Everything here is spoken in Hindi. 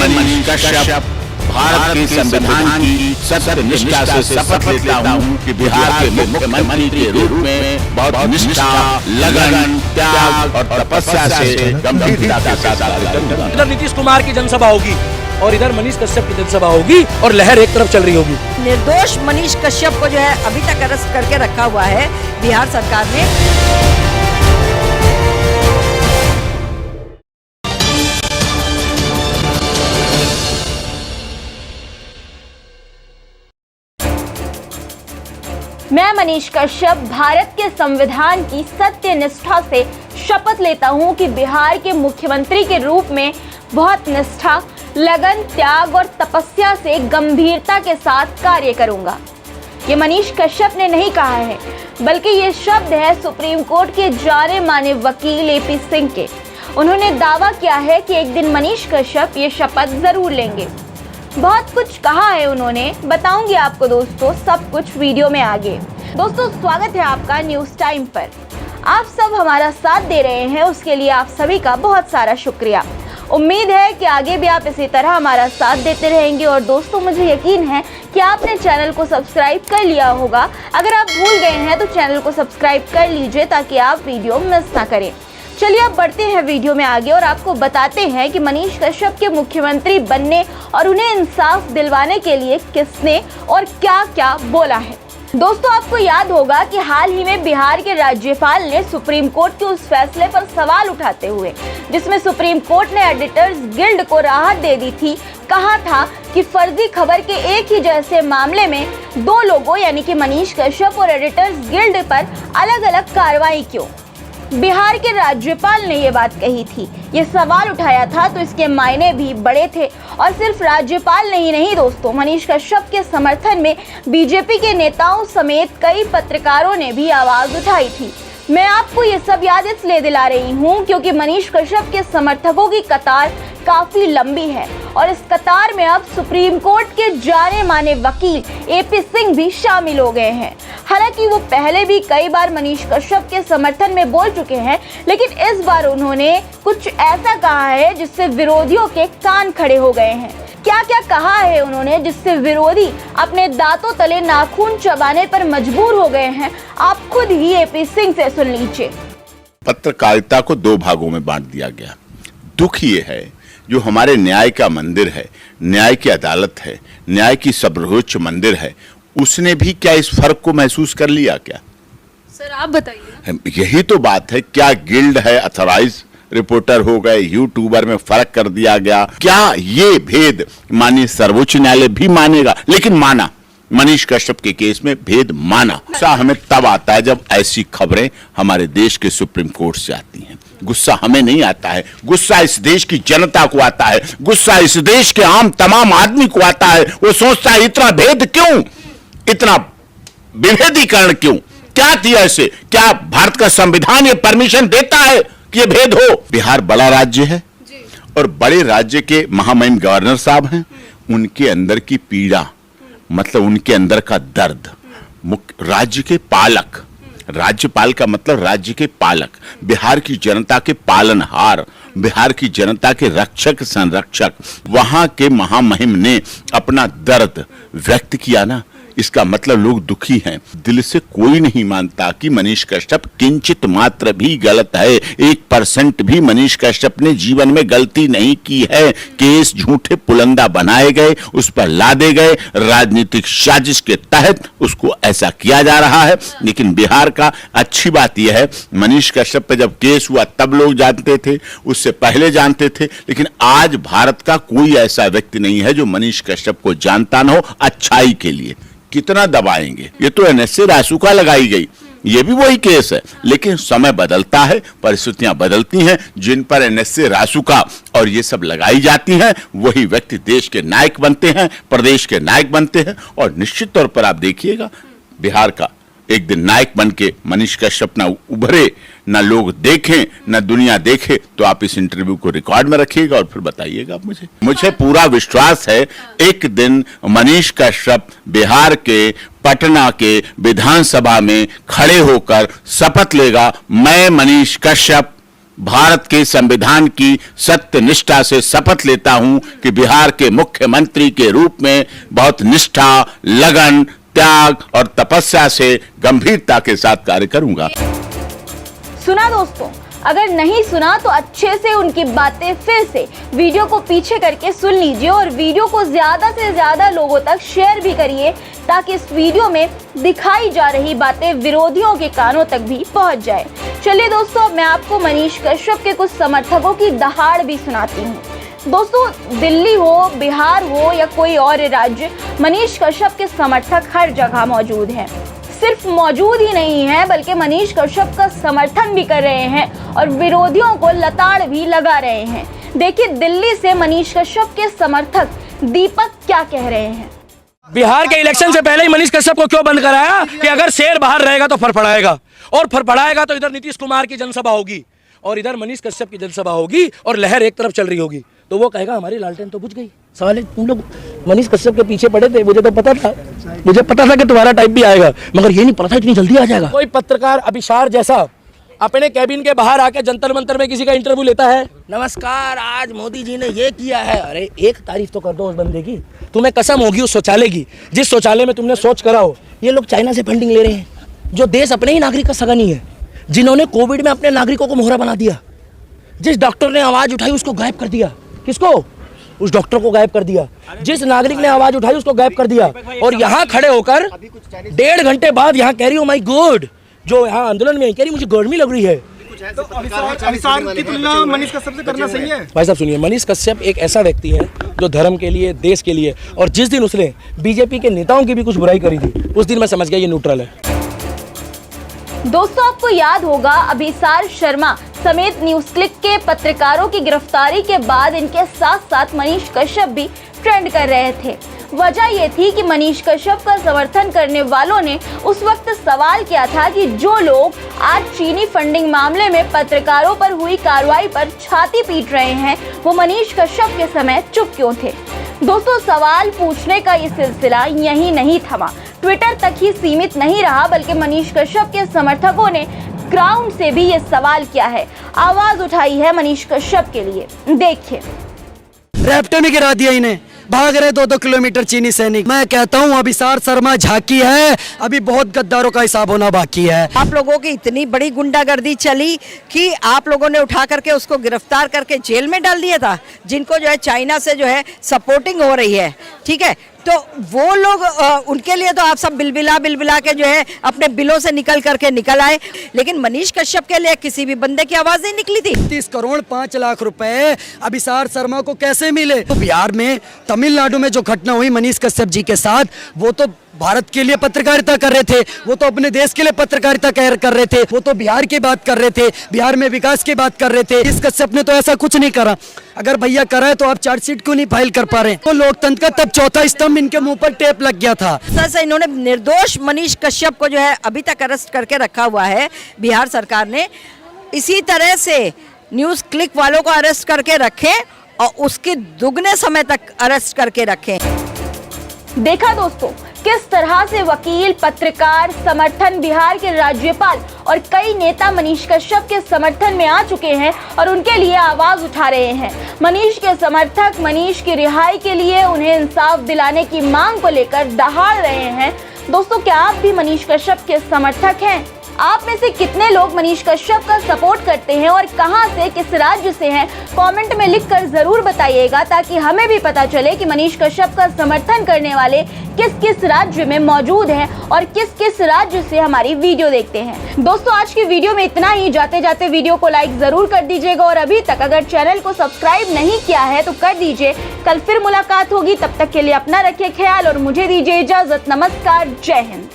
मनीष कश्यप भारत के संविधान की सत्य निष्ठा से शपथ लेता हूँ कि बिहार के मुख्यमंत्री के रूप में बहुत निष्ठा, लगन, त्याग और तपस्या से गंभीरता के साथ कार्य करूंगा। इधर नीतीश कुमार की जनसभा होगी और इधर मनीष कश्यप की जनसभा होगी और लहर एक तरफ चल रही होगी। निर्दोष मनीष कश्यप को जो है अभी तक अरेस्ट करके रखा हुआ है बिहार सरकार ने। मैं मनीष कश्यप भारत के संविधान की सत्य निष्ठा से शपथ लेता हूं कि बिहार के मुख्यमंत्री के रूप में बहुत निष्ठा, लगन, त्याग और तपस्या से गंभीरता के साथ कार्य करूंगा। ये मनीष कश्यप ने नहीं कहा है, बल्कि ये शब्द है सुप्रीम कोर्ट के जाने माने वकील एपी सिंह के। उन्होंने दावा किया है कि एक दिन मनीष कश्यप ये शपथ जरूर लेंगे। बहुत कुछ कहा है उन्होंने, बताऊंगी आपको दोस्तों सब कुछ वीडियो में आगे। दोस्तों स्वागत है आपका न्यूज़ टाइम पर। आप सब हमारा साथ दे रहे हैं, उसके लिए आप सभी का बहुत सारा शुक्रिया। उम्मीद है कि आगे भी आप इसी तरह हमारा साथ देते रहेंगे। और दोस्तों मुझे यकीन है कि आपने चैनल को सब्सक्राइब कर लिया होगा। अगर आप भूल गए हैं तो चैनल को सब्सक्राइब कर लीजिए ताकि आप वीडियो मिस ना करें। चलिए अब बढ़ते हैं वीडियो में आगे और आपको बताते हैं कि मनीष कश्यप के मुख्यमंत्री बनने और उन्हें इंसाफ दिलवाने के लिए किसने और क्या क्या बोला है। दोस्तों आपको याद होगा कि हाल ही में बिहार के राज्यपाल ने सुप्रीम कोर्ट के उस फैसले पर सवाल उठाते हुए, जिसमें सुप्रीम कोर्ट ने एडिटर्स गिल्ड को राहत दे दी थी, कहा था कि फर्जी खबर के एक ही जैसे मामले में दो लोगों यानी कि मनीष कश्यप और एडिटर्स गिल्ड पर अलग अलग कार्रवाई क्यों। बिहार के राज्यपाल ने ये बात कही थी, ये सवाल उठाया था, तो इसके मायने भी बड़े थे। और सिर्फ राज्यपाल नहीं दोस्तों, मनीष कश्यप के समर्थन में बीजेपी के नेताओं समेत कई पत्रकारों ने भी आवाज उठाई थी। मैं आपको ये सब याद इसलिए दिला रही हूँ क्योंकि मनीष कश्यप के समर्थकों की कतार काफी लंबी है और इस कतार में अब सुप्रीम कोर्ट के जाने माने वकील एपी सिंह भी शामिल हो गए हैं। हालांकि वो पहले भी कई बार मनीष कश्यप के समर्थन में बोल चुके हैं, लेकिन इस बार उन्होंने कुछ ऐसा कहा है जिससे विरोधियों के कान खड़े हो गए हैं। क्या क्या कहा है उन्होंने जिससे विरोधी अपने दांतों तले नाखून चबाने पर मजबूर हो गए हैं, आप खुद ही एपी सिंह से सुन लीजिए। पत्रकारिता को दो भागों में बांट दिया गया। दुख ये है जो हमारे न्याय का मंदिर है, न्याय की अदालत है, न्याय की सर्वोच्च मंदिर है, उसने भी क्या इस फर्क को महसूस कर लिया क्या? सर आप बताइए। यही तो बात है। क्या गिल्ड है, अथॉराइज रिपोर्टर हो गए, यूट्यूबर में फर्क कर दिया गया? क्या ये भेद माननीय सर्वोच्च न्यायालय भी मानेगा? लेकिन माना, मनीष कश्यप के केस में भेद माना। गुस्सा हमें तब आता है जब ऐसी खबरें हमारे देश के सुप्रीम कोर्ट से आती हैं। गुस्सा हमें नहीं आता है, गुस्सा इस देश की जनता को आता है, गुस्सा इस देश के आम तमाम आदमी को आता है। वो सोचता है इतना भेद क्यों, इतना विभेदीकरण क्यों, क्या दिया इसे? क्या भारत का संविधान ये परमिशन देता है कि ये भेद हो? बिहार बड़ा राज्य है और बड़े राज्य के महामहिम गवर्नर साहब हैं, उनके अंदर की पीड़ा, मतलब उनके अंदर का दर्द, राज्य के पालक, राज्यपाल का मतलब राज्य के पालक, बिहार की जनता के पालनहार, बिहार की जनता के रक्षक संरक्षक, वहां के महामहिम ने अपना दर्द व्यक्त किया ना, इसका मतलब लोग दुखी हैं। दिल से कोई नहीं मानता कि मनीष कश्यप किंचित मात्र भी गलत है। 1% भी मनीष कश्यप ने जीवन में गलती नहीं की है। केस झूठे पुलंदा बनाए गए, उस पर लादे गए, राजनीतिक साजिश के तहत उसको ऐसा किया जा रहा है। लेकिन बिहार का अच्छी बात यह है, मनीष कश्यप पे जब केस हुआ तब लोग जानते थे, उससे पहले जानते थे, लेकिन आज भारत का कोई ऐसा व्यक्ति नहीं है जो मनीष कश्यप को जानता न हो अच्छाई के लिए। कितना दबाएंगे? ये तो एनएसए रासुका लगाई गई, ये भी वही केस है। लेकिन समय बदलता है, परिस्थितियां बदलती हैं, जिन पर एनएसए रासुका और ये सब लगाई जाती हैं, वही व्यक्ति देश के नायक बनते हैं, प्रदेश के नायक बनते हैं। और निश्चित तौर पर आप देखिएगा, बिहार का एक दिन नायक बन के मनीष कश्यप ना उभरे, ना लोग देखें, ना दुनिया देखे, तो आप इस इंटरव्यू को रिकॉर्ड में रखिएगा और फिर बताइएगा मुझे पूरा विश्वास है एक दिन मनीष कश्यप बिहार के पटना के विधानसभा में खड़े होकर शपथ लेगा, मैं मनीष कश्यप भारत के संविधान की सत्य निष्ठा से शपथ लेता हूं कि बिहार के मुख्यमंत्री के रूप में बहुत निष्ठा, लगन, त्याग और तपस्या से गंभीरता के साथ कार्य करूंगा। सुना दोस्तों? अगर नहीं सुना तो अच्छे से उनकी बातें फिर से वीडियो को पीछे करके सुन लीजिए और वीडियो को ज्यादा से ज्यादा लोगों तक शेयर भी करिए ताकि इस वीडियो में दिखाई जा रही बातें विरोधियों के कानों तक भी पहुंच जाए। चलिए दोस्तों, अब मैं आपको मनीष कश्यप के कुछ समर्थकों की दहाड़ भी सुनाती हूँ। दोस्तों, दिल्ली हो, बिहार हो या कोई और राज्य, मनीष कश्यप के समर्थक हर जगह मौजूद हैं। सिर्फ मौजूद ही नहीं है बल्कि मनीष कश्यप का समर्थन भी कर रहे हैं और विरोधियों को लताड़ भी लगा रहे हैं। देखिए दिल्ली से मनीष कश्यप के समर्थक दीपक क्या कह रहे हैं। बिहार के इलेक्शन से पहले ही मनीष कश्यप को क्यों बंद कराया कि अगर शेर बाहर रहेगा तो फड़फड़ाएगा, और फड़फड़ाएगा तो इधर नीतीश कुमार की जनसभा होगी और इधर मनीष कश्यप की जनसभा होगी और लहर एक तरफ चल रही होगी, तो वो कहेगा हमारी लालटेन तो बुझ गई। सवाल है, तुम लोग मनीष कश्यप के पीछे पड़े थे, मुझे पता था कि तुम्हारा टाइप भी आएगा, मगर ये नहीं पता था इतनी जल्दी आ जाएगा। कोई पत्रकार अभिसार जैसा अपने कैबिन के बाहर आके जंतर मंतर में किसी का इंटरव्यू लेता है, नमस्कार आज मोदी जी ने ये किया है। अरे एक तारीफ तो कर दो उस बंदे की। तुम्हें कसम होगी उस शौचालय की जिस शौचालय में तुमने शौच करा हो। ये लोग चाइना से फंडिंग ले रहे हैं, जो देश अपने ही नागरिक का सगा नहीं है, जिन्होंने कोविड में अपने नागरिकों को मोहरा बना दिया। जिस डॉक्टर ने आवाज उठाई उसको गायब कर दिया। किसको? उस डॉक्टर को गायब कर दिया। जिस नागरिक ने आवाज उठाई उसको गायब कर दिया। और यहाँ खड़े होकर 1.5 घंटे बाद यहाँ कह रही हो माय गॉड, जो यहाँ आंदोलन में कह रही मुझे गर्मी लग रही है। तो अभिसार की तुलना मनीष कश्यप से करना सही है? भाई साहब सुनिए, मनीष कश्यप एक ऐसा व्यक्ति है जो धर्म के लिए, देश के लिए, और जिस दिन उसने बीजेपी के नेताओं की भी कुछ बुराई करी थी उस दिन मैं समझ गया ये न्यूट्रल है। दोस्तों, आपको याद होगा अभिसार शर्मा समेत न्यूज क्लिक के पत्रकारों की गिरफ्तारी के बाद इनके साथ साथ मनीष कश्यप भी ट्रेंड कर रहे थे। वजह यह थी कि मनीष कश्यप का समर्थन करने वालों ने उस वक्त सवाल किया था कि जो लोग आज चीनी फंडिंग मामले में पत्रकारों पर हुई कार्रवाई पर छाती पीट रहे हैं वो मनीष कश्यप के समय चुप क्यों थे। दोस्तों, सवाल पूछने का ये सिलसिला यही नहीं थमा, ट्विटर तक ही सीमित नहीं रहा, बल्कि मनीष कश्यप के समर्थकों ने ग्राउंड से भी ये सवाल किया है, आवाज उठाई है मनीष कश्यप के लिए। देखिए, रैप्टे में गिरा दिया इन्हें, भाग रहे 2-2 किलोमीटर चीनी सैनिक। मैं कहता हूँ अभिसार शर्मा झांकी है, अभी बहुत गद्दारों का हिसाब होना बाकी है। आप लोगों की इतनी बड़ी गुंडागर्दी चली कि आप लोगों ने उठा करके उसको गिरफ्तार करके जेल में डाल दिया था, जिनको जो है चाइना से जो है सपोर्टिंग हो रही है। ठीक है, तो वो लोग उनके लिए तो आप सब बिलबिला के जो है अपने बिलों से निकल आए, लेकिन मनीष कश्यप के लिए किसी भी बंदे की आवाज नहीं निकली थी। 30 करोड़ 5 लाख रुपए अभिसार शर्मा को कैसे मिले? तो बिहार में, तमिलनाडु में जो घटना हुई मनीष कश्यप जी के साथ, वो तो भारत के लिए पत्रकारिता कर रहे थे, वो तो अपने देश के लिए पत्रकारिता कर रहे थे, वो तो बिहार की बात कर रहे थे, बिहार में विकास की बात कर रहे थे। इस कश्यप ने तो ऐसा कुछ नहीं करा। अगर भैया करा है तो आप चार्जशीट क्यों नहीं फाइल कर पा रहे? तो लोकतंत्र का तब चौथा स्तंभ इनके मुंह पर टेप लग गया था। सर, इन्होंने निर्दोष मनीष कश्यप को जो है अभी तक अरेस्ट करके रखा हुआ है बिहार सरकार ने। इसी तरह से न्यूज क्लिक वालों को अरेस्ट करके रखें और उसके दुगने समय तक अरेस्ट करके रखें। देखा दोस्तों, किस तरह से वकील, पत्रकार, समर्थन बिहार के राज्यपाल और कई नेता मनीष कश्यप के समर्थन में आ चुके हैं और उनके लिए आवाज उठा रहे हैं। मनीष के समर्थक मनीष की रिहाई के लिए, उन्हें इंसाफ दिलाने की मांग को लेकर दहाड़ रहे हैं। दोस्तों, क्या आप भी मनीष कश्यप के समर्थक हैं? आप में से कितने लोग मनीष कश्यप का सपोर्ट करते हैं और कहां से, किस राज्य से हैं? कमेंट में लिखकर जरूर बताइएगा ताकि हमें भी पता चले कि मनीष कश्यप का समर्थन करने वाले किस किस राज्य में मौजूद हैं और किस किस राज्य से हमारी वीडियो देखते हैं। दोस्तों, आज की वीडियो में इतना ही। जाते जाते वीडियो को लाइक जरूर कर दीजिएगा और अभी तक अगर चैनल को सब्सक्राइब नहीं किया है तो कर दीजिए। कल फिर मुलाकात होगी, तब तक के लिए अपना रखिए ख्याल और मुझे दीजिए इजाजत। नमस्कार, जय हिंद।